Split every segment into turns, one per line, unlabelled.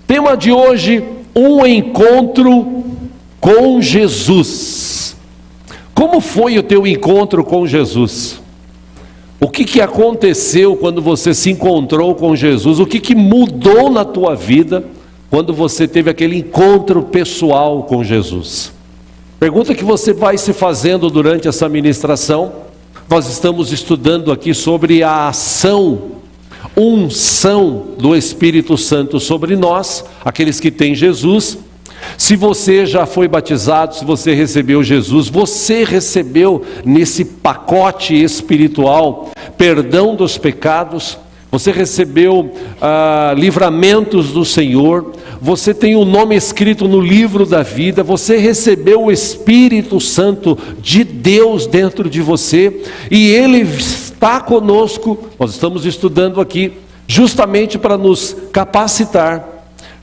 Tema de hoje, um encontro com Jesus. Como foi o teu encontro com Jesus? O que aconteceu quando você se encontrou com Jesus? O que mudou na tua vida quando você teve aquele encontro pessoal com Jesus? Pergunta que você vai se fazendo durante essa ministração. Nós estamos estudando aqui sobre a ação, unção do Espírito Santo sobre nós, aqueles que têm Jesus. Se você já foi batizado, se você recebeu Jesus, você recebeu nesse pacote espiritual perdão dos pecados, você recebeu livramentos do Senhor, você tem o nome escrito no livro da vida, você recebeu o Espírito Santo de Deus dentro de você, e Ele está conosco. Nós estamos estudando aqui justamente para nos capacitar,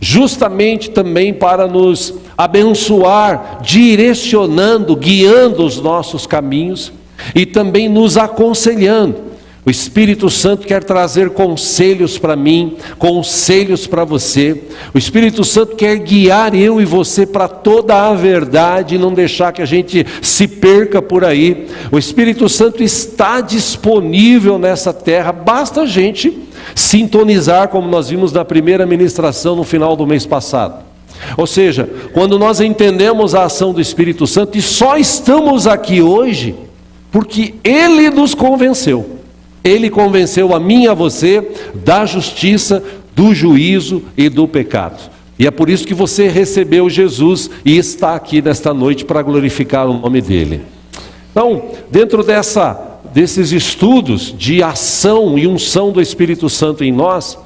justamente também para nos abençoar, direcionando, guiando os nossos caminhos e também nos aconselhando. O Espírito Santo quer trazer conselhos para mim, conselhos para você. O Espírito Santo quer guiar eu e você para toda a verdade, não deixar que a gente se perca por aí. O Espírito Santo está disponível nessa terra, basta a gente sintonizar, como nós vimos na primeira ministração no final do mês passado. Ou seja, quando nós entendemos a ação do Espírito Santo, e só estamos aqui hoje porque Ele nos convenceu. Ele convenceu a mim e a você da justiça, do juízo e do pecado. E é por isso que você recebeu Jesus e está aqui nesta noite para glorificar o nome dEle. Então, dentro desses estudos de ação e unção do Espírito Santo em nós,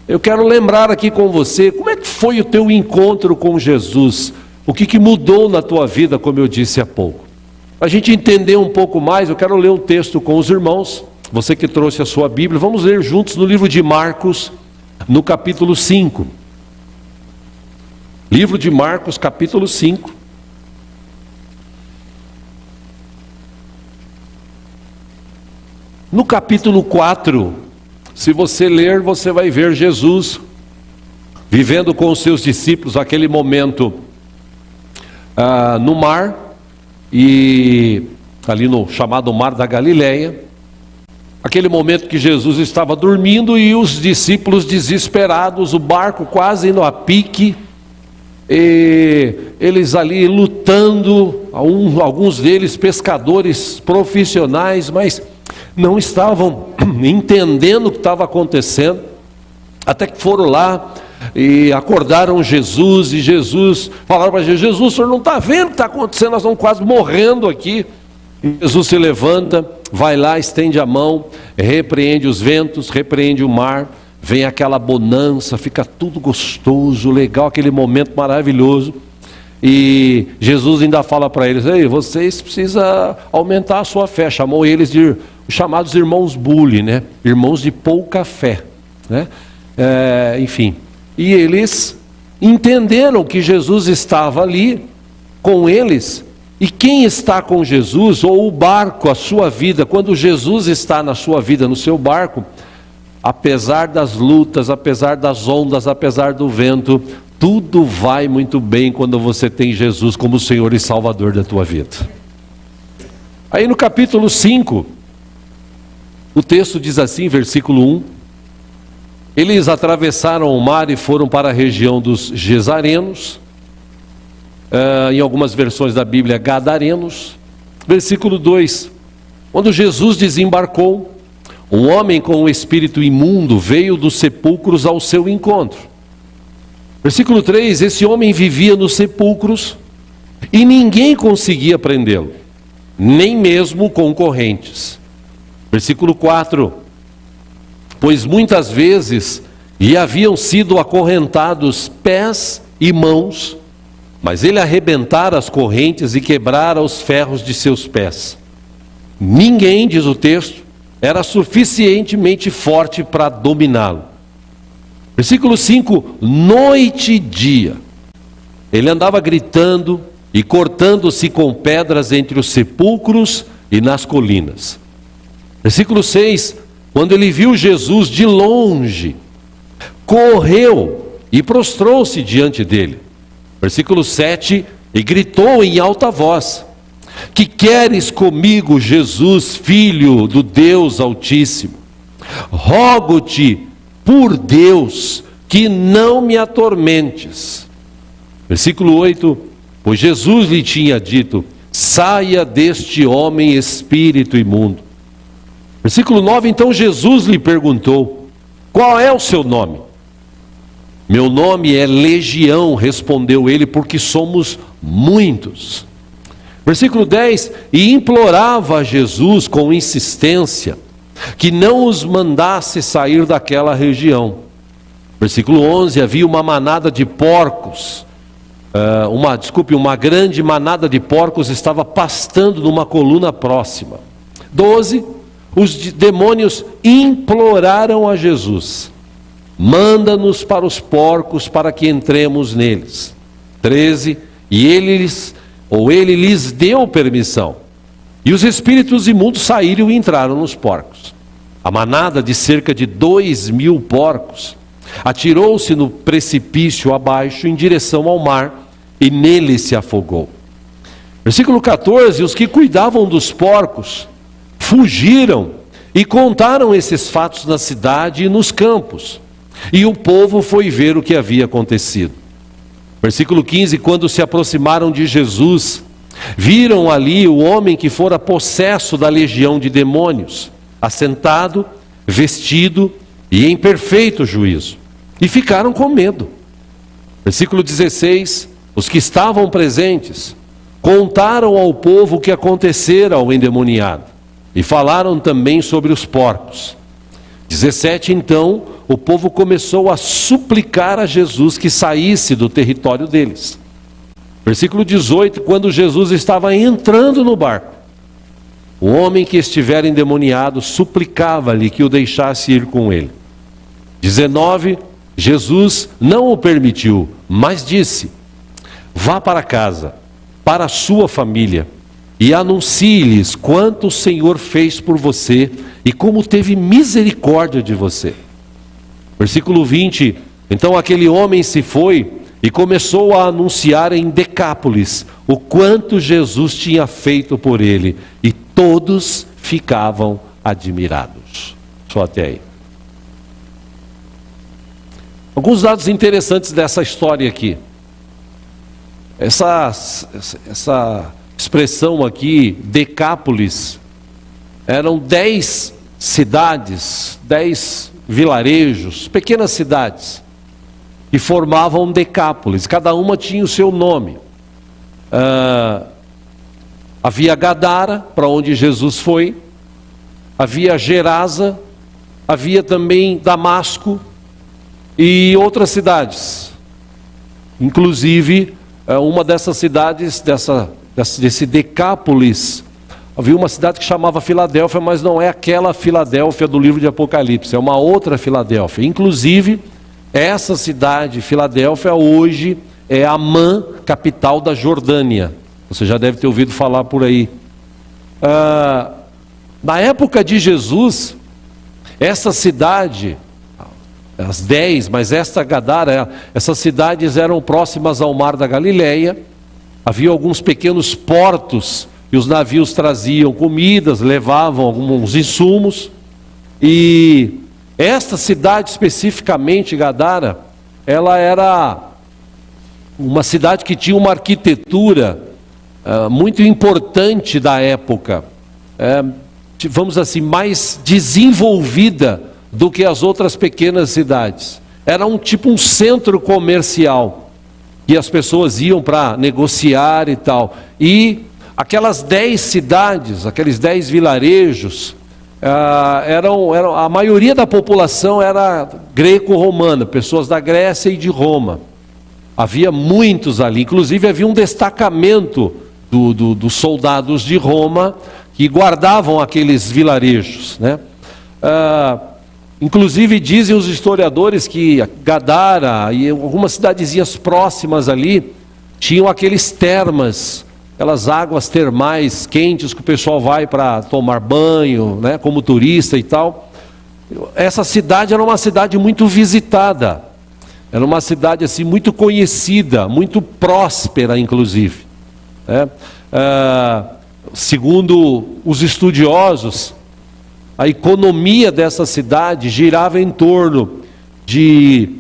eu quero lembrar aqui com você, como é que foi o teu encontro com Jesus? O que mudou na tua vida, como eu disse há pouco? Para a gente entender um pouco mais, eu quero ler um texto com os irmãos. Você que trouxe a sua Bíblia, vamos ler juntos no livro de Marcos, no capítulo 5. Livro de Marcos, capítulo 5. No capítulo 4, se você ler, você vai ver Jesus vivendo com os seus discípulos aquele momento no mar, e ali no chamado Mar da Galileia. Aquele momento que Jesus estava dormindo e os discípulos desesperados, o barco quase indo a pique, e eles ali lutando, alguns deles pescadores profissionais, mas não estavam entendendo o que estava acontecendo, até que foram lá e acordaram Jesus, e Jesus falaram para Jesus: o senhor não está vendo o que está acontecendo, nós estamos quase morrendo aqui. Jesus se levanta, vai lá, estende a mão, repreende os ventos, repreende o mar, vem aquela bonança, fica tudo gostoso, legal, aquele momento maravilhoso. E Jesus ainda fala para eles: ei, vocês precisam aumentar a sua fé. Chamou eles de os chamados irmãos bully, né? Irmãos de pouca fé, né? Enfim, e eles entenderam que Jesus estava ali com eles. E quem está com Jesus, ou o barco, a sua vida, quando Jesus está na sua vida, no seu barco, apesar das lutas, apesar das ondas, apesar do vento, tudo vai muito bem quando você tem Jesus como Senhor e Salvador da tua vida. Aí no capítulo 5, o texto diz assim, versículo 1: eles atravessaram o mar e foram para a região dos Gesarenos, em algumas versões da Bíblia, Gadarenos. Versículo 2: quando Jesus desembarcou, um homem com um espírito imundo veio dos sepulcros ao seu encontro. Versículo 3: esse homem vivia nos sepulcros e ninguém conseguia prendê-lo, nem mesmo com correntes. Versículo 4: pois muitas vezes lhe haviam sido acorrentados pés e mãos, mas ele arrebentara as correntes e quebrara os ferros de seus pés. ninguém, diz o texto, era suficientemente forte para dominá-lo. Versículo 5, noite e dia, ele andava gritando e cortando-se com pedras entre os sepulcros e nas colinas. Versículo 6, quando ele viu Jesus de longe, correu e prostrou-se diante dele. Versículo 7, e gritou em alta voz: que queres comigo, Jesus, Filho do Deus Altíssimo? Rogo-te, por Deus, que não me atormentes. Versículo 8, pois Jesus lhe tinha dito: saia deste homem, espírito imundo. Versículo 9, então Jesus lhe perguntou: qual é o seu nome? Meu nome é Legião, respondeu ele, porque somos muitos. Versículo 10, e implorava a Jesus com insistência que não os mandasse sair daquela região. Versículo 11, havia uma manada de porcos, uma grande manada de porcos estava pastando numa coluna próxima. 12, os demônios imploraram a Jesus: manda-nos para os porcos para que entremos neles. 13, e ele lhes deu permissão. E os espíritos imundos saíram e entraram nos porcos. A manada de cerca de 2.000 porcos atirou-se no precipício abaixo em direção ao mar e nele se afogou. Versículo 14, os que cuidavam dos porcos fugiram e contaram esses fatos na cidade e nos campos. E o povo foi ver o que havia acontecido. Versículo 15, quando se aproximaram de Jesus, viram ali o homem que fora possesso da legião de demônios, assentado, vestido e em perfeito juízo, e ficaram com medo. Versículo 16, os que estavam presentes contaram ao povo o que acontecera ao endemoniado, e falaram também sobre os porcos. 17, então, o povo começou a suplicar a Jesus que saísse do território deles. Versículo 18, quando Jesus estava entrando no barco, o homem que estivera endemoniado suplicava-lhe que o deixasse ir com ele. 19, Jesus não o permitiu, mas disse: vá para casa, para a sua família, e anuncie-lhes quanto o Senhor fez por você e como teve misericórdia de você. Versículo 20, então aquele homem se foi e começou a anunciar em Decápolis o quanto Jesus tinha feito por ele, e todos ficavam admirados. Só até aí. Alguns dados interessantes dessa história aqui. Essa expressão aqui, Decápolis, eram 10 cidades, 10 vilarejos, pequenas cidades, que formavam Decápolis. Cada uma tinha o seu nome. Havia Gadara, para onde Jesus foi. Havia Gerasa. Havia também Damasco e outras cidades. Inclusive, uma dessas cidades, desse Decápolis, havia uma cidade que chamava Filadélfia, mas não é aquela Filadélfia do livro de Apocalipse, é uma outra Filadélfia. Inclusive, essa cidade, Filadélfia, hoje é Amã, capital da Jordânia. Você já deve ter ouvido falar por aí. Na época de Jesus, essa cidade, as 10, mas esta Gadara, essas cidades eram próximas ao mar da Galileia. Havia alguns pequenos portos e os navios traziam comidas, levavam alguns insumos. E esta cidade especificamente, Gadara, ela era uma cidade que tinha uma arquitetura muito importante da época, vamos assim, mais desenvolvida do que as outras pequenas cidades. Era um centro comercial, e as pessoas iam para negociar e tal. E aquelas 10 cidades, aqueles 10 vilarejos, a maioria da população era greco-romana, pessoas da Grécia e de Roma. Havia muitos ali, inclusive havia um destacamento dos soldados de Roma que guardavam aqueles vilarejos, né? Inclusive dizem os historiadores que Gadara e algumas cidadezinhas próximas ali tinham aqueles termas, aquelas águas termais quentes que o pessoal vai para tomar banho, né, como turista e tal. Essa cidade era uma cidade muito visitada, era uma cidade assim muito conhecida, muito próspera inclusive, né? Segundo os estudiosos, a economia dessa cidade girava em torno de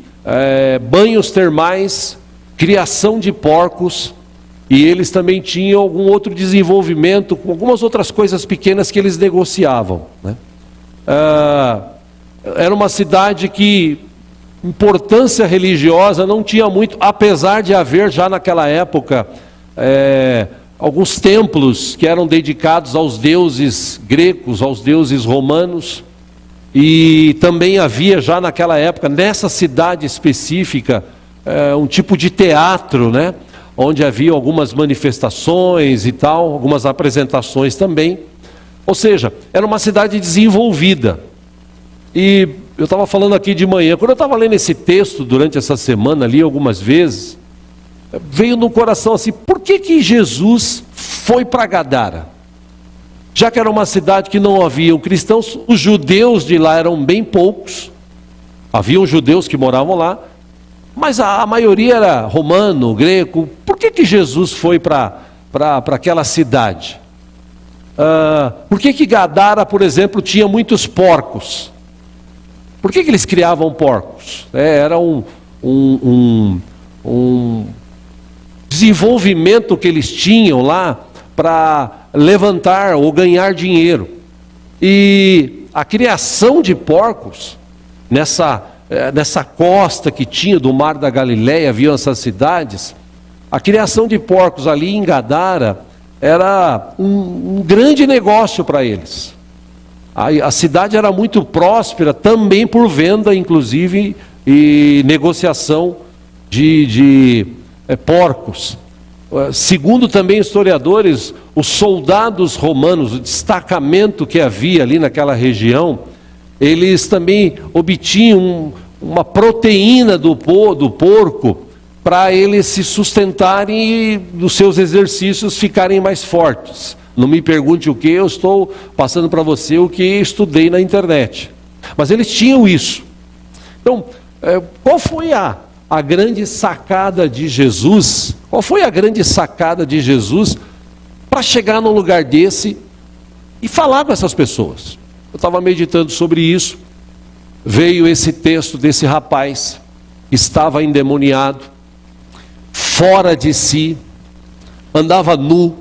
banhos termais, criação de porcos, e eles também tinham algum outro desenvolvimento, com algumas outras coisas pequenas que eles negociavam, né? Era uma cidade que importância religiosa não tinha muito, apesar de haver já naquela época alguns templos que eram dedicados aos deuses gregos, aos deuses romanos, e também havia já naquela época, nessa cidade específica, um tipo de teatro, né, onde havia algumas manifestações e tal, algumas apresentações também. Ou seja, era uma cidade desenvolvida. E eu estava falando aqui de manhã, quando eu estava lendo esse texto durante essa semana, li algumas vezes, veio no coração assim, por que Jesus foi para Gadara? Já que era uma cidade que não haviam cristãos, os judeus de lá eram bem poucos, haviam judeus que moravam lá, mas a maioria era romano, grego. Por que Jesus foi para aquela cidade? Por que Gadara, por exemplo, tinha muitos porcos? Por que eles criavam porcos? Era um desenvolvimento que eles tinham lá para levantar ou ganhar dinheiro. E a criação de porcos, nessa costa que tinha do Mar da Galileia, haviam essas cidades, a criação de porcos ali em Gadara era um grande negócio para eles. A cidade era muito próspera, também por venda, inclusive, e negociação de porcos. Segundo também historiadores, os soldados romanos, o destacamento que havia ali naquela região, eles também obtinham uma proteína do porco para eles se sustentarem e dos seus exercícios ficarem mais fortes. Não me pergunte o que, eu estou passando para você o que estudei na internet. Mas eles tinham isso. Então, qual foi a grande sacada de Jesus? Qual foi a grande sacada de Jesus para chegar num lugar desse e falar com essas pessoas? Eu estava meditando sobre isso, veio esse texto desse rapaz, estava endemoniado, fora de si, andava nu,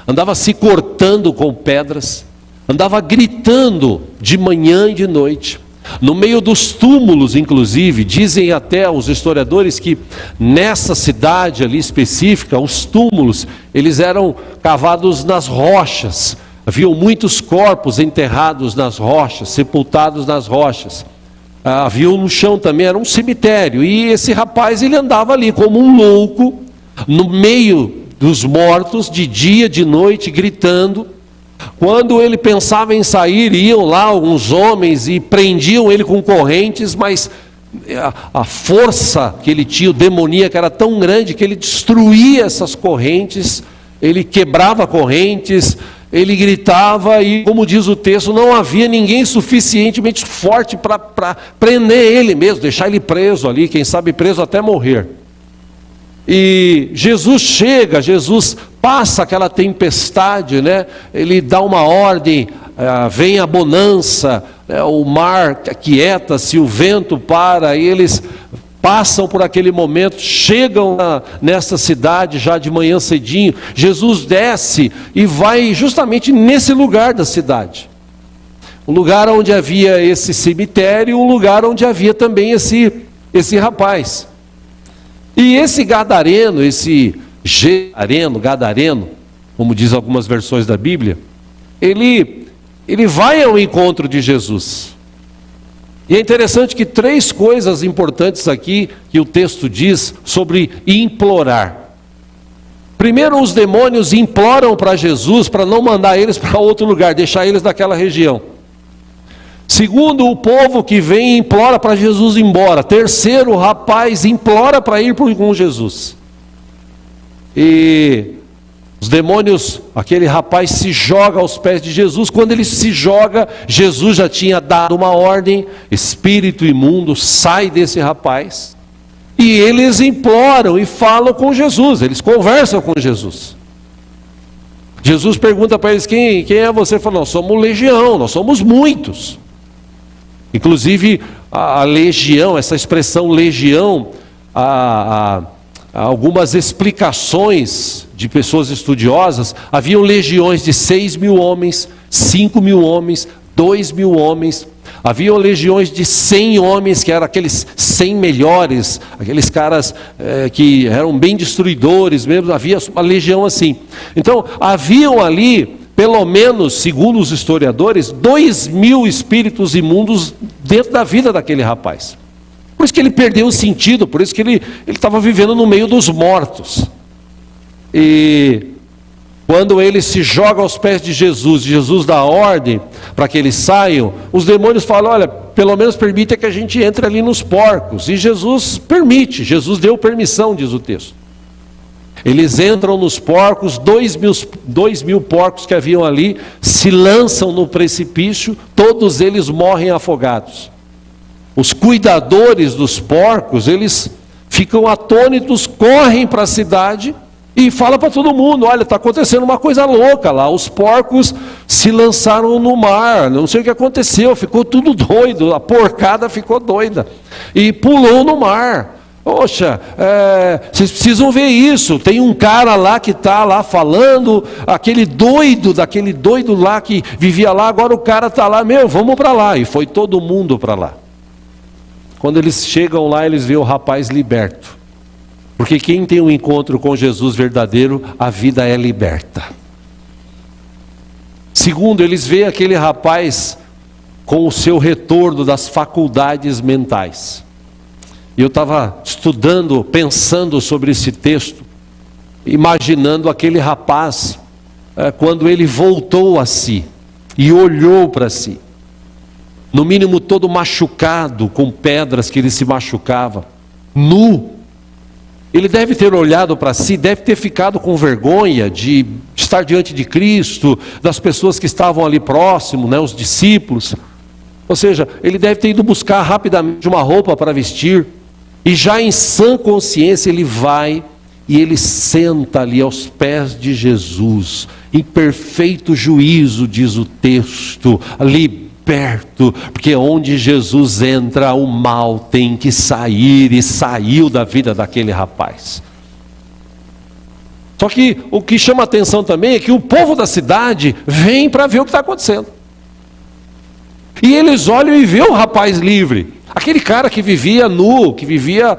andava se cortando com pedras, andava gritando de manhã e de noite, no meio dos túmulos inclusive. Dizem até os historiadores que nessa cidade ali específica, os túmulos, eles eram cavados nas rochas, haviam muitos corpos enterrados nas rochas, sepultados nas rochas, havia no chão também, era um cemitério, e esse rapaz ele andava ali como um louco, no meio dos mortos, de dia, de noite, gritando. Quando ele pensava em sair, iam lá alguns homens e prendiam ele com correntes, mas a força que ele tinha, o demoníaco, era tão grande que ele destruía essas correntes, ele quebrava correntes, ele gritava e, como diz o texto, não havia ninguém suficientemente forte para prender ele mesmo, deixar ele preso ali, quem sabe preso até morrer. E Jesus chega, Jesus passa aquela tempestade, né? Ele dá uma ordem, vem a bonança, o mar aquieta-se, o vento para, e eles passam por aquele momento, chegam nessa cidade já de manhã cedinho. Jesus desce e vai justamente nesse lugar da cidade, o lugar onde havia esse cemitério, o lugar onde havia também esse rapaz. E esse gadareno, esse gadareno, como diz algumas versões da Bíblia, ele vai ao encontro de Jesus. E é interessante que 3 coisas importantes aqui que o texto diz sobre implorar. Primeiro, os demônios imploram para Jesus para não mandar eles para outro lugar, deixar eles naquela região. Segundo, o povo que vem implora para Jesus ir embora. Terceiro, o rapaz implora para ir com Jesus. E os demônios, aquele rapaz se joga aos pés de Jesus. Quando ele se joga, Jesus já tinha dado uma ordem: espírito imundo, sai desse rapaz. E eles imploram e falam com Jesus, eles conversam com Jesus. Jesus pergunta para eles: quem é você? Falou: nós somos legião, nós somos muitos. Inclusive a legião, essa expressão legião, há algumas explicações de pessoas estudiosas. Haviam legiões de 6.000 homens, 5.000 homens, 2.000 homens. Haviam legiões de 100 homens, que eram aqueles 100 melhores, aqueles caras que eram bem destruidores mesmo. Havia uma legião assim. Então haviam ali, pelo menos, segundo os historiadores, 2.000 espíritos imundos dentro da vida daquele rapaz. Por isso que ele perdeu o sentido, por isso que ele estava vivendo no meio dos mortos. E quando ele se joga aos pés de Jesus, Jesus dá ordem para que eles saiam, os demônios falam: olha, pelo menos permita que a gente entre ali nos porcos. E Jesus permite, Jesus deu permissão, diz o texto. Eles entram nos porcos, 2.000 porcos que haviam ali, se lançam no precipício, todos eles morrem afogados. Os cuidadores dos porcos, eles ficam atônitos, correm para a cidade e falam para todo mundo: olha, está acontecendo uma coisa louca lá, os porcos se lançaram no mar, não sei o que aconteceu, ficou tudo doido, a porcada ficou doida e pulou no mar. Poxa, vocês precisam ver isso. Tem um cara lá que está lá falando, daquele doido lá que vivia lá, agora o cara está lá, vamos para lá. E foi todo mundo para lá. Quando eles chegam lá, eles veem o rapaz liberto. Porque quem tem um encontro com Jesus verdadeiro, a vida é liberta. Segundo, eles veem aquele rapaz com o seu retorno das faculdades mentais. E eu estava estudando, pensando sobre esse texto, imaginando aquele rapaz, quando ele voltou a si e olhou para si, no mínimo todo machucado, com pedras que ele se machucava, nu. Ele deve ter olhado para si, deve ter ficado com vergonha de estar diante de Cristo, das pessoas que estavam ali próximo, os discípulos. Ou seja, ele deve ter ido buscar rapidamente uma roupa para vestir. E já em sã consciência ele vai e ele senta ali aos pés de Jesus, em perfeito juízo, diz o texto, liberto, porque onde Jesus entra, o mal tem que sair, e saiu da vida daquele rapaz. Só que o que chama a atenção também é que o povo da cidade vem para ver o que está acontecendo. E eles olham e vê o rapaz livre. Aquele cara que vivia nu, que vivia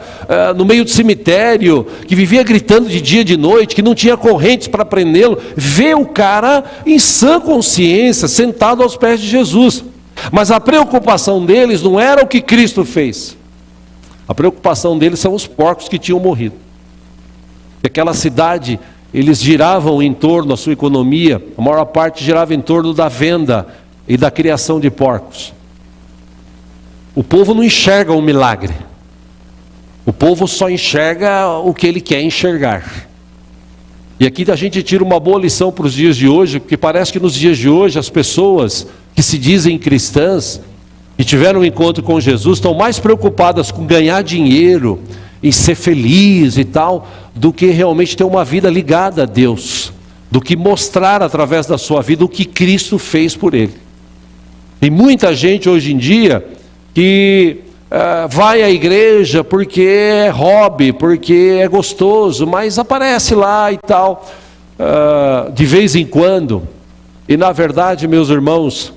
no meio do cemitério, que vivia gritando de dia e de noite, que não tinha correntes para prendê-lo, vê o cara em sã consciência, sentado aos pés de Jesus. Mas a preocupação deles não era o que Cristo fez. A preocupação deles são os porcos que tinham morrido. Aquela cidade, eles giravam em torno, a sua economia, a maior parte girava em torno da venda e da criação de porcos. O povo não enxerga um milagre. O povo só enxerga o que ele quer enxergar. E aqui a gente tira uma boa lição para os dias de hoje, porque parece que nos dias de hoje as pessoas que se dizem cristãs, que tiveram um encontro com Jesus, estão mais preocupadas com ganhar dinheiro, em ser feliz e tal, do que realmente ter uma vida ligada a Deus, do que mostrar através da sua vida o que Cristo fez por ele. Tem muita gente hoje em dia que vai à igreja porque é hobby, porque é gostoso, mas aparece lá e tal, de vez em quando. E na verdade, meus irmãos,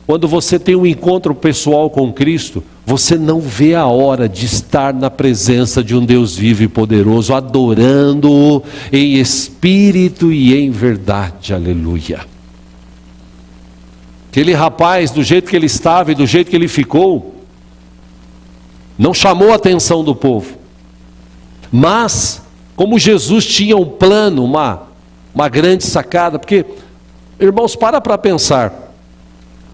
quando você tem um encontro pessoal com Cristo, você não vê a hora de estar na presença de um Deus vivo e poderoso, adorando-o em espírito e em verdade, aleluia. Aquele rapaz, do jeito que ele estava e do jeito que ele ficou, não chamou a atenção do povo. Mas como Jesus tinha um plano, uma grande sacada, porque, irmãos, para pensar,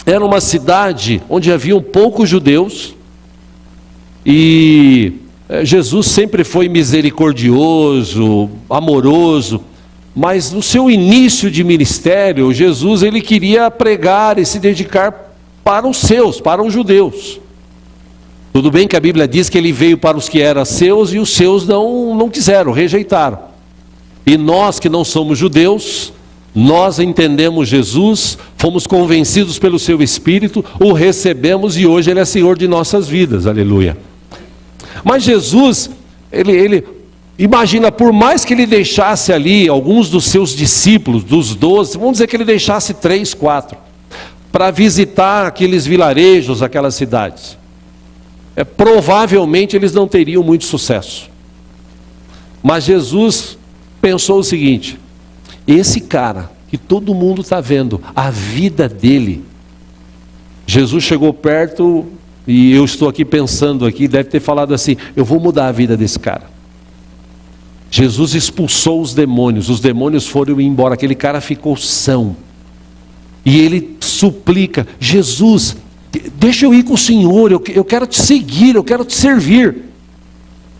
era uma cidade onde haviam poucos judeus, e Jesus sempre foi misericordioso, amoroso, mas no seu início de ministério, Jesus ele queria pregar e se dedicar para os seus, para os judeus. Tudo bem que a Bíblia diz que ele veio para os que eram seus e os seus não quiseram, rejeitaram. E nós que não somos judeus, nós entendemos Jesus, fomos convencidos pelo seu Espírito, o recebemos e hoje ele é Senhor de nossas vidas, aleluia. Mas Jesus, ele imagina, por mais que ele deixasse ali alguns dos seus discípulos, dos 12, vamos dizer que ele deixasse 3, 4, para visitar aqueles vilarejos, aquelas cidades. Provavelmente eles não teriam muito sucesso. Mas Jesus pensou o seguinte: esse cara que todo mundo está vendo, a vida dele. Jesus chegou perto, e eu estou aqui pensando aqui, deve ter falado assim: eu vou mudar a vida desse cara. Jesus expulsou os demônios foram embora, aquele cara ficou são. E ele suplica: Jesus, deixa eu ir com o Senhor, eu quero te seguir, eu quero te servir.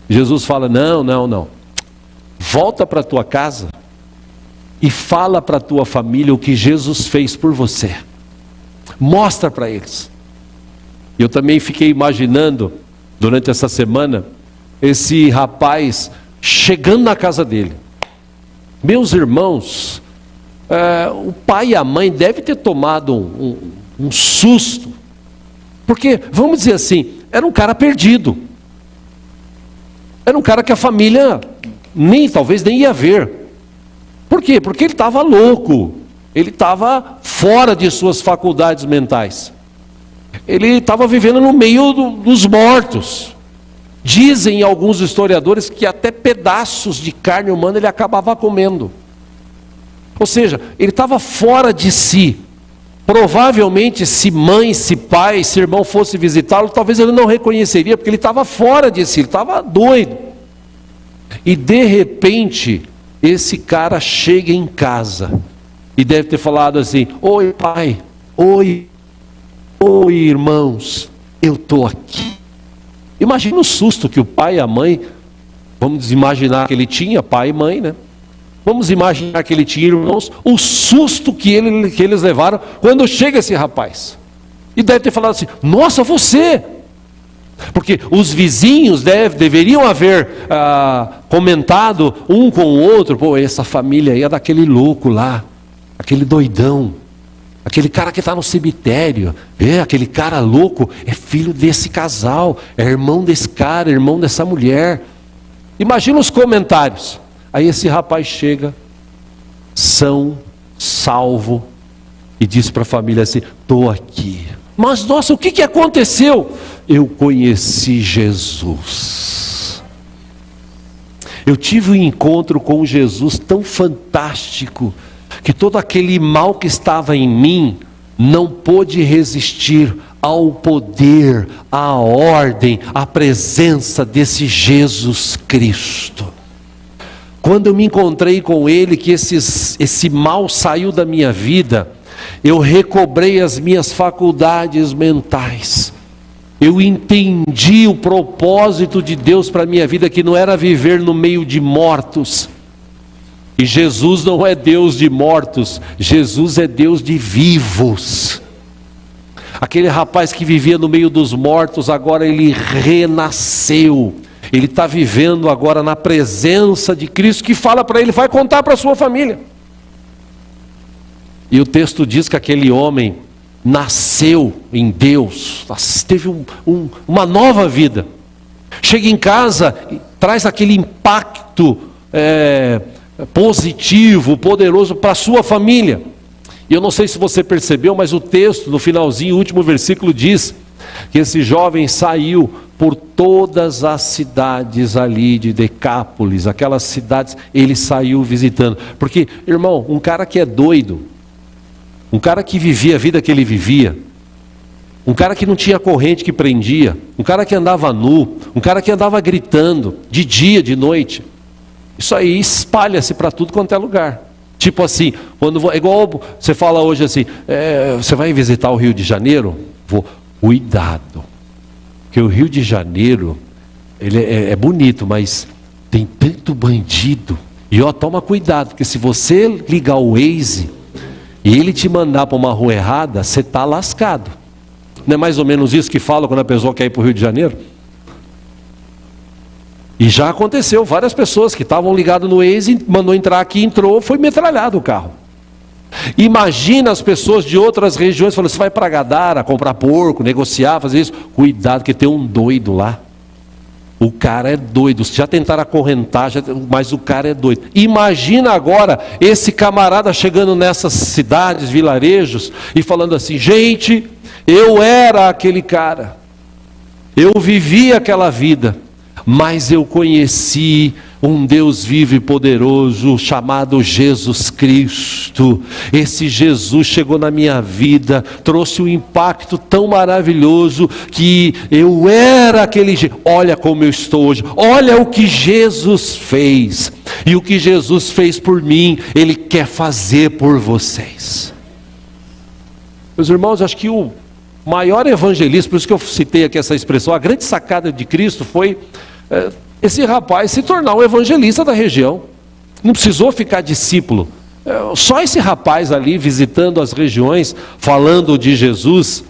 Jesus fala: não, volta para a tua casa e fala para a tua família o que Jesus fez por você, mostra para eles. Eu também fiquei imaginando, durante essa semana, esse rapaz chegando na casa dele. Meus irmãos, o pai e a mãe devem ter tomado um susto, porque, vamos dizer assim, era um cara perdido, era um cara que a família talvez nem ia ver. Por quê? Porque ele estava louco, ele estava fora de suas faculdades mentais, ele estava vivendo no meio dos mortos. Dizem alguns historiadores que até pedaços de carne humana ele acabava comendo. Ou seja, ele estava fora de si. Provavelmente, se mãe, se pai, se irmão fosse visitá-lo, talvez ele não reconheceria, porque ele estava fora de si, ele estava doido. E de repente, esse cara chega em casa e deve ter falado assim: oi pai, oi irmãos, eu estou aqui. Imagina o susto que o pai e a mãe, vamos imaginar que ele tinha pai e mãe, né? Vamos imaginar que ele tinha irmãos, o susto que eles levaram quando chega esse rapaz. E deve ter falado assim: nossa, você! Porque os vizinhos deveriam haver comentado um com o outro: pô, essa família aí é daquele louco lá, aquele doidão, aquele cara que está no cemitério, aquele cara louco, é filho desse casal, é irmão desse cara, irmão dessa mulher. Imagina os comentários. Aí esse rapaz chega, são, salvo, e diz para a família assim: estou aqui. Mas nossa, o que aconteceu? Eu conheci Jesus. Eu tive um encontro com Jesus tão fantástico, que todo aquele mal que estava em mim não pôde resistir ao poder, à ordem, à presença desse Jesus Cristo. Quando eu me encontrei com Ele, que esse mal saiu da minha vida, eu recobrei as minhas faculdades mentais. Eu entendi o propósito de Deus para a minha vida, que não era viver no meio de mortos. E Jesus não é Deus de mortos, Jesus é Deus de vivos. Aquele rapaz que vivia no meio dos mortos, agora ele renasceu. Ele está vivendo agora na presença de Cristo, que fala para ele: vai contar para a sua família. E o texto diz que aquele homem nasceu em Deus, teve uma nova vida. Chega em casa, traz aquele impacto positivo, poderoso para a sua família. E eu não sei se você percebeu, mas o texto, no finalzinho, o último versículo diz que esse jovem saiu por todas as cidades ali de Decápolis, aquelas cidades, ele saiu visitando. Porque, irmão, um cara que é doido, um cara que vivia a vida que ele vivia, um cara que não tinha corrente que prendia, um cara que andava nu, um cara que andava gritando, de dia, de noite, Isso aí espalha-se para tudo quanto é lugar. Tipo assim, igual você fala hoje assim, você vai visitar o Rio de Janeiro? Cuidado, porque o Rio de Janeiro, ele é bonito, mas tem tanto bandido. E toma cuidado, porque se você ligar o Waze e ele te mandar para uma rua errada, você está lascado. Não é mais ou menos isso que fala quando a pessoa quer ir para o Rio de Janeiro? E já aconteceu, várias pessoas que estavam ligadas no Waze, mandou entrar aqui, entrou, foi metralhado o carro. Imagina as pessoas de outras regiões falando, você vai para Gadara, comprar porco, negociar, fazer isso. Cuidado que tem um doido lá. O cara é doido, já tentaram acorrentar, mas o cara é doido. Imagina agora esse camarada chegando nessas cidades, vilarejos, e falando assim, gente, eu era aquele cara, eu vivi aquela vida, mas eu conheci um Deus vivo e poderoso chamado Jesus Cristo. Esse Jesus chegou na minha vida, trouxe um impacto tão maravilhoso que eu era aquele Jesus. Olha como eu estou hoje, olha o que Jesus fez. E o que Jesus fez por mim, Ele quer fazer por vocês. Meus irmãos, acho que o maior evangelista, por isso que eu citei aqui essa expressão, a grande sacada de Cristo foi esse rapaz se tornar um evangelista da região. Não precisou ficar discípulo. Só esse rapaz ali visitando as regiões, falando de Jesus,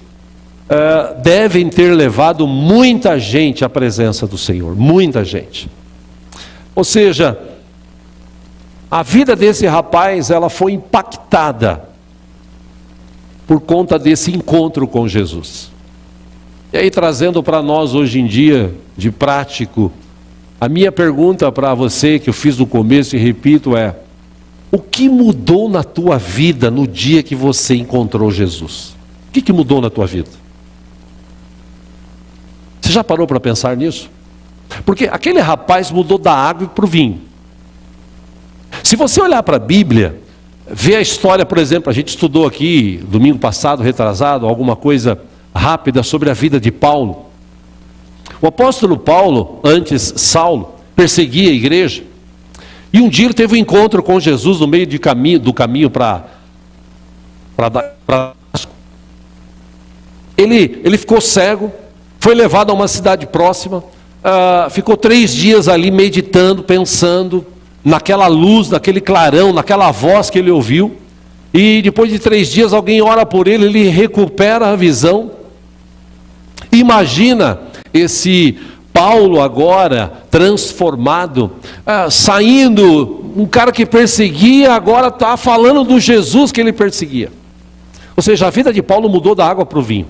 devem ter levado muita gente à presença do Senhor. Muita gente. Ou seja, a vida desse rapaz, ela foi impactada por conta desse encontro com Jesus. E aí, trazendo para nós hoje em dia, de prático, a minha pergunta para você, que eu fiz no começo e repito, é: o que mudou na tua vida no dia que você encontrou Jesus? O que mudou na tua vida? Você já parou para pensar nisso? Porque aquele rapaz mudou da água para o vinho. Se você olhar para a Bíblia, ver a história, por exemplo, a gente estudou aqui, domingo passado, retrasado, alguma coisa rápida sobre a vida de Paulo. O apóstolo Paulo, antes Saulo, perseguia a igreja. E um dia ele teve um encontro com Jesus no meio do caminho para Damasco. Ele ficou cego, foi levado a uma cidade próxima, ficou 3 dias ali meditando, pensando naquela luz, naquele clarão, naquela voz que ele ouviu. E depois de 3 dias alguém ora por ele, ele recupera a visão. Imagina esse Paulo agora transformado, saindo, um cara que perseguia, agora está falando do Jesus que ele perseguia. Ou seja, a vida de Paulo mudou da água para o vinho.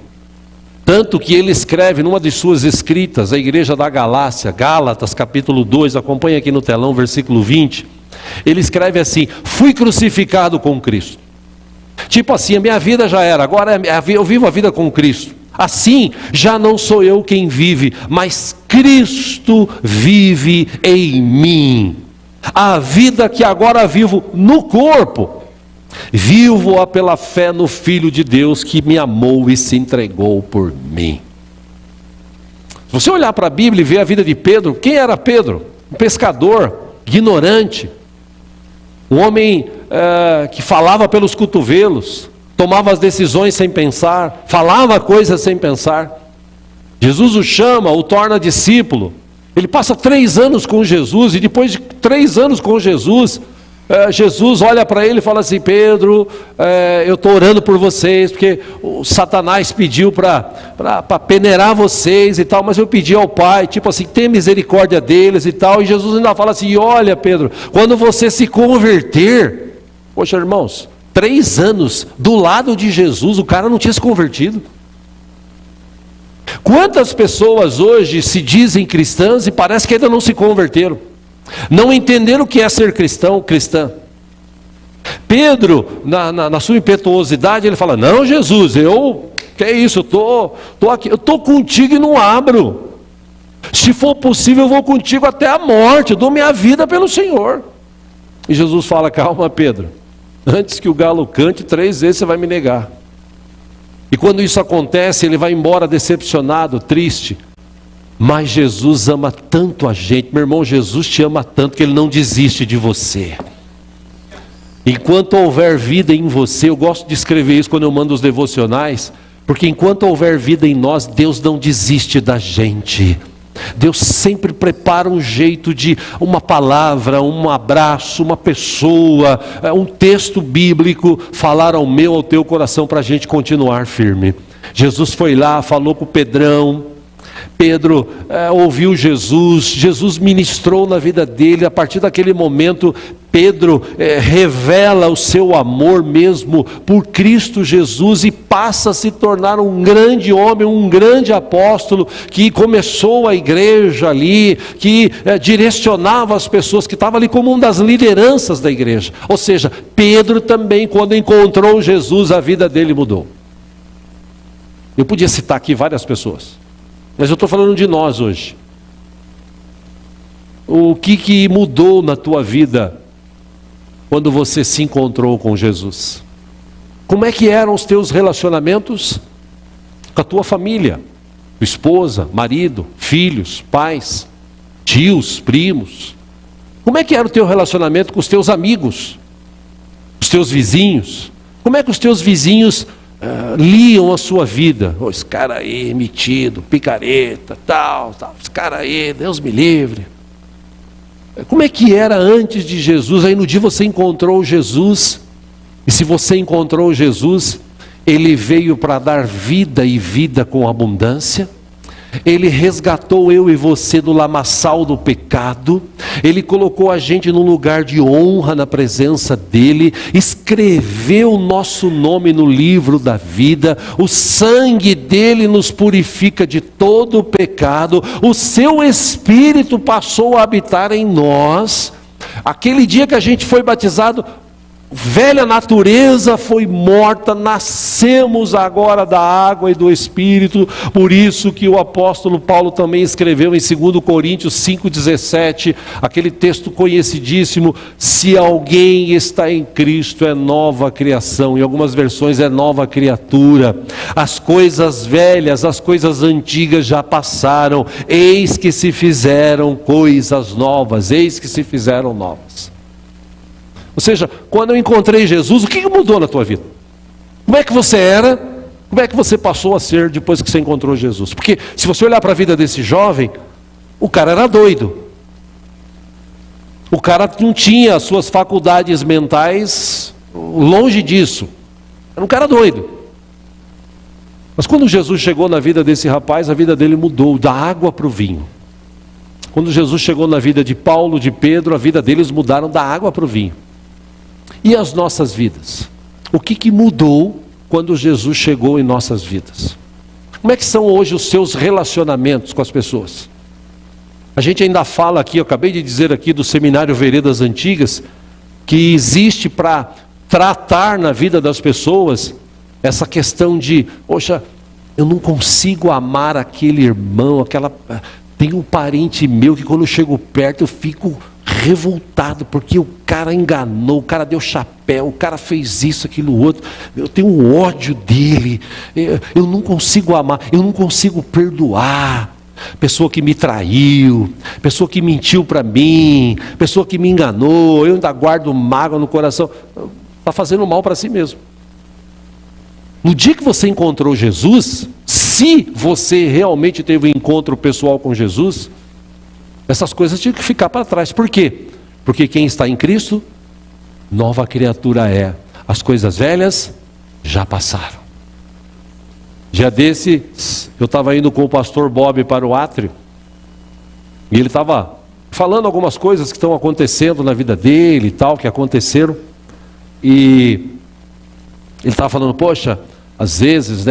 Tanto que ele escreve numa de suas escritas, a igreja da Galácia, Gálatas capítulo 2, acompanha aqui no telão, versículo 20. Ele escreve assim: fui crucificado com Cristo. Tipo assim, a minha vida já era, agora eu vivo a vida com Cristo. Assim, já não sou eu quem vive, mas Cristo vive em mim. A vida que agora vivo no corpo, vivo-a pela fé no Filho de Deus que me amou e se entregou por mim. Se você olhar para a Bíblia e ver a vida de Pedro, quem era Pedro? Um pescador, ignorante, um homem que falava pelos cotovelos, tomava as decisões sem pensar, falava coisas sem pensar. Jesus o chama, o torna discípulo. Ele passa 3 anos com Jesus, e depois de 3 anos com Jesus, Jesus olha para ele e fala assim: Pedro, eu estou orando por vocês, porque o Satanás pediu para peneirar vocês e tal, mas eu pedi ao Pai, tipo assim, tem misericórdia deles e tal. E Jesus ainda fala assim: olha, Pedro, quando você se converter, poxa, irmãos, 3 anos do lado de Jesus, o cara não tinha se convertido. Quantas pessoas hoje se dizem cristãs e parece que ainda não se converteram, não entenderam o que é ser cristão, cristã. Pedro, na sua impetuosidade, ele fala: não, Jesus, que é isso, eu estou aqui, eu estou contigo e não abro. Se for possível, eu vou contigo até a morte, eu dou minha vida pelo Senhor. E Jesus fala: calma, Pedro, antes que o galo cante 3 vezes você vai me negar. E quando isso acontece, ele vai embora decepcionado, triste. Mas Jesus ama tanto a gente, meu irmão, Jesus te ama tanto que Ele não desiste de você. Enquanto houver vida em você, eu gosto de escrever isso quando eu mando os devocionais, porque enquanto houver vida em nós, Deus não desiste da gente. Deus sempre prepara um jeito de uma palavra, um abraço, uma pessoa, um texto bíblico, falar ao meu, ao teu coração para a gente continuar firme. Jesus foi lá, falou com o Pedrão, Pedro ouviu Jesus, Jesus ministrou na vida dele. A partir daquele momento, Pedro revela o seu amor mesmo por Cristo Jesus e passa a se tornar um grande homem, um grande apóstolo, que começou a igreja ali, que direcionava as pessoas, que estava ali como uma das lideranças da igreja. Ou seja, Pedro também, quando encontrou Jesus, a vida dele mudou. Eu podia citar aqui várias pessoas, mas eu estou falando de nós hoje. O que mudou na tua vida quando você se encontrou com Jesus? Como é que eram os teus relacionamentos com a tua família? Tua esposa, marido, filhos, pais, tios, primos. Como é que era o teu relacionamento com os teus amigos? Os teus vizinhos? Como é que os teus vizinhos liam a sua vida? Oh, esse cara aí, metido, picareta, tal, esse cara aí, Deus me livre. Como é que era antes de Jesus? Aí no dia você encontrou Jesus, e se você encontrou Jesus, Ele veio para dar vida e vida com abundância. Ele resgatou eu e você do lamaçal do pecado. Ele colocou a gente num lugar de honra na presença dEle. Escreveu o nosso nome no livro da vida. O sangue dEle nos purifica de todo o pecado. O seu Espírito passou a habitar em nós. Aquele dia que a gente foi batizado, velha natureza foi morta, nascemos agora da água e do Espírito. Por isso que o apóstolo Paulo também escreveu em 2 Coríntios 5,17, aquele texto conhecidíssimo: se alguém está em Cristo, é nova criação. Em algumas versões é nova criatura. As coisas velhas, as coisas antigas já passaram, eis que se fizeram coisas novas, eis que se fizeram novas. Ou seja, quando eu encontrei Jesus, o que mudou na tua vida? Como é que você era? Como é que você passou a ser depois que você encontrou Jesus? Porque se você olhar para a vida desse jovem, o cara era doido. O cara não tinha as suas faculdades mentais longe disso. Era um cara doido. Mas quando Jesus chegou na vida desse rapaz, a vida dele mudou, da água para o vinho. Quando Jesus chegou na vida de Paulo, de Pedro, a vida deles mudaram da água para o vinho. E as nossas vidas? O que mudou quando Jesus chegou em nossas vidas? Como é que são hoje os seus relacionamentos com as pessoas? A gente ainda fala aqui, eu acabei de dizer aqui do Seminário Veredas Antigas, que existe para tratar na vida das pessoas essa questão de, poxa, eu não consigo amar aquele irmão, tem um parente meu que quando eu chego perto eu fico revoltado, porque o cara enganou, o cara deu chapéu, o cara fez isso, aquilo, outro. Eu tenho um ódio dele, eu não consigo amar, eu não consigo perdoar. Pessoa que me traiu, pessoa que mentiu para mim, pessoa que me enganou, eu ainda guardo mágoa no coração. Está fazendo mal para si mesmo. No dia que você encontrou Jesus, se você realmente teve um encontro pessoal com Jesus, essas coisas tinham que ficar para trás. Por quê? Porque quem está em Cristo, nova criatura é. As coisas velhas já passaram. Dia desse, eu estava indo com o pastor Bob para o átrio, e ele estava falando algumas coisas que estão acontecendo na vida dele e tal, que aconteceram, e ele estava falando, poxa, às vezes,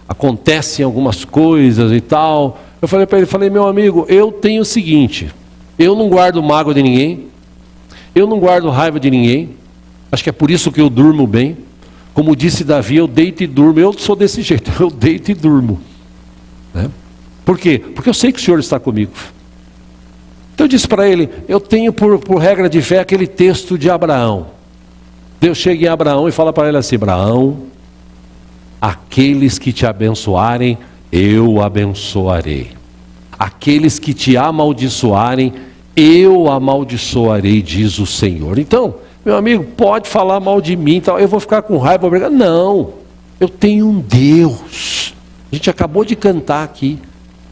acontecem algumas coisas e tal. Eu falei para ele, meu amigo, eu tenho o seguinte, eu não guardo mágoa de ninguém, eu não guardo raiva de ninguém, acho que é por isso que eu durmo bem. Como disse Davi, eu deito e durmo. Eu sou desse jeito, eu deito e durmo. Por quê? Porque eu sei que o Senhor está comigo. Então eu disse para ele, eu tenho por regra de fé aquele texto de Abraão. Deus chega em Abraão e fala para ele assim, Abraão, aqueles que te abençoarem, eu abençoarei. aqueles que te amaldiçoarem, eu amaldiçoarei, diz o Senhor. Então, meu amigo, pode falar mal de mim, tal, eu vou ficar com raiva, obrigado. Não, eu tenho um Deus. A gente acabou de cantar aqui.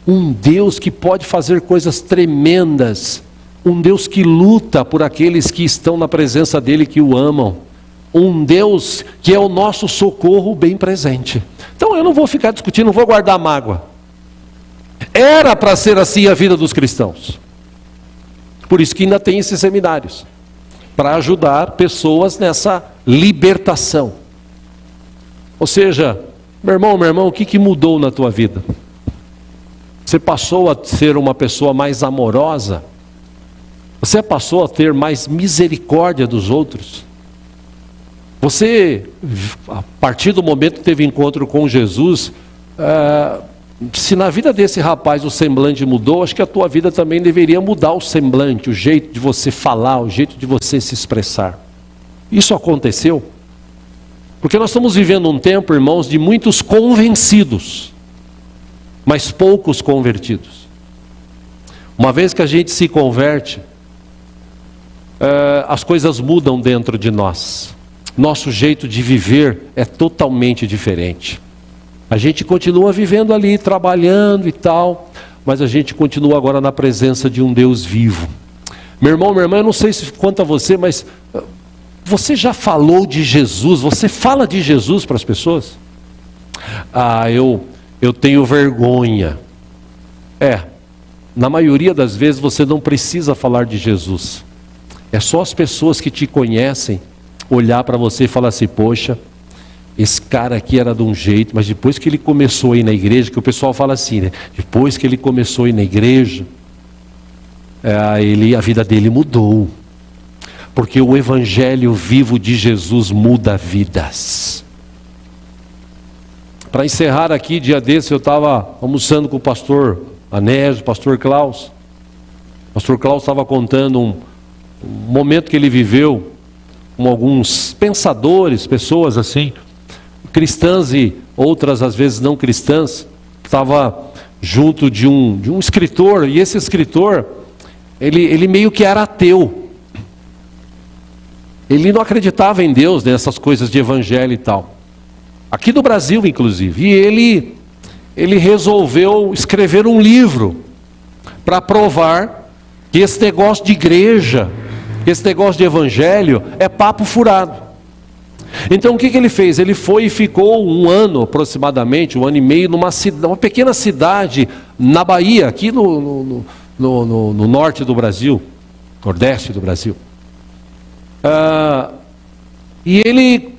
Um Deus que pode fazer coisas tremendas. Um Deus que luta por aqueles que estão na presença dEle, que o amam. Um Deus que é o nosso socorro bem presente. Então eu não vou ficar discutindo, não vou guardar mágoa. Era para ser assim a vida dos cristãos. Por isso que ainda tem esses seminários. Para ajudar pessoas nessa libertação. Ou seja, meu irmão, o que mudou na tua vida? Você passou a ser uma pessoa mais amorosa? Você passou a ter mais misericórdia dos outros? Você, a partir do momento que teve encontro com Jesus, se na vida desse rapaz o semblante mudou, acho que a tua vida também deveria mudar o semblante, o jeito de você falar, o jeito de você se expressar. Isso aconteceu? Porque nós estamos vivendo um tempo, irmãos, de muitos convencidos, mas poucos convertidos. Uma vez que a gente se converte, as coisas mudam dentro de nós. Nosso jeito de viver é totalmente diferente. A gente continua vivendo ali, trabalhando e tal, mas a gente continua agora na presença de um Deus vivo. Meu irmão, minha irmã, eu não sei se quanto a você, mas você já falou de Jesus? Você fala de Jesus para as pessoas? Eu tenho vergonha. Na maioria das vezes você não precisa falar de Jesus. É só as pessoas que te conhecem olhar para você e falar assim: poxa, esse cara aqui era de um jeito, mas depois que ele começou a ir na igreja, que o pessoal fala assim, né? Depois que ele começou a ir na igreja, a vida dele mudou. Porque o evangelho vivo de Jesus muda vidas. Para encerrar aqui, dia desse eu estava almoçando com o pastor Anésio, o pastor Klaus. O pastor Klaus estava contando um momento que ele viveu com alguns pensadores, pessoas assim, cristãs e outras às vezes não cristãs. Estava junto de um escritor, e esse escritor, ele meio que era ateu. Ele não acreditava em Deus, nessas coisas de evangelho e tal. Aqui no Brasil, inclusive. E ele resolveu escrever um livro para provar que esse negócio de igreja, esse negócio de evangelho é papo furado. Então o que ele fez? Ele foi e ficou um ano aproximadamente, 1 ano e meio, numa pequena cidade na Bahia, aqui no norte do Brasil, nordeste do Brasil. E ele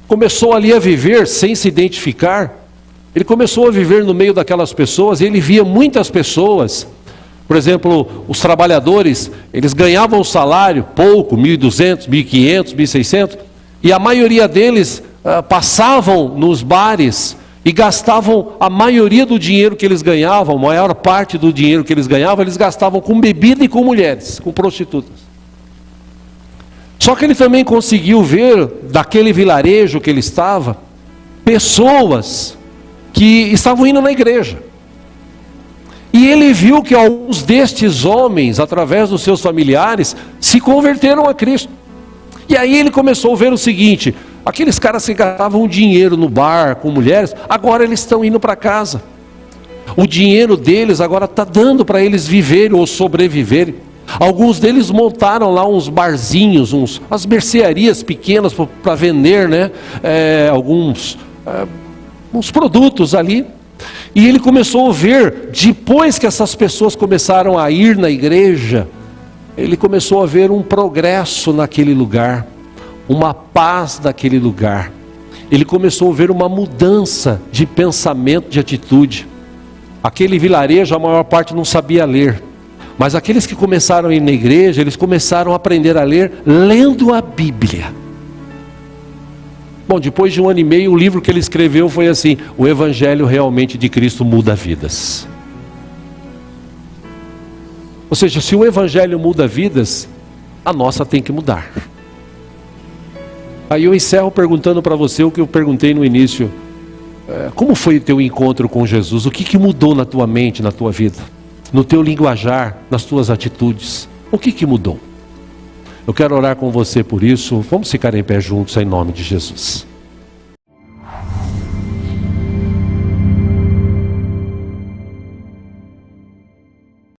começou ali a viver sem se identificar. Ele começou a viver no meio daquelas pessoas, e ele via muitas pessoas. Por exemplo, os trabalhadores, eles ganhavam o salário pouco, 1.200, 1.500, 1.600, e a maioria deles passavam nos bares e gastavam a maioria do dinheiro que eles ganhavam, a maior parte do dinheiro que eles ganhavam, eles gastavam com bebida e com mulheres, com prostitutas. Só que ele também conseguiu ver, daquele vilarejo que ele estava, pessoas que estavam indo na igreja. E ele viu que alguns destes homens, através dos seus familiares, se converteram a Cristo. E aí ele começou a ver o seguinte: aqueles caras que gastavam dinheiro no bar, com mulheres, agora eles estão indo para casa. O dinheiro deles agora está dando para eles viverem ou sobreviverem. Alguns deles montaram lá uns barzinhos, as mercearias pequenas para vender, né? Uns produtos ali. E ele começou a ver, depois que essas pessoas começaram a ir na igreja, ele começou a ver um progresso naquele lugar, uma paz naquele lugar. Ele começou a ver uma mudança de pensamento, de atitude. Aquele vilarejo, a maior parte não sabia ler. Mas aqueles que começaram a ir na igreja, eles começaram a aprender a ler, lendo a Bíblia. Bom, depois de 1 ano e meio, o livro que ele escreveu foi assim: o Evangelho realmente de Cristo muda vidas. Ou seja, se o Evangelho muda vidas, a nossa tem que mudar. Aí eu encerro perguntando para você o que eu perguntei no início: como foi o teu encontro com Jesus? O que mudou na tua mente, na tua vida? no teu linguajar, nas tuas atitudes. O que mudou? Eu quero orar com você por isso. Vamos ficar em pé juntos em nome de Jesus.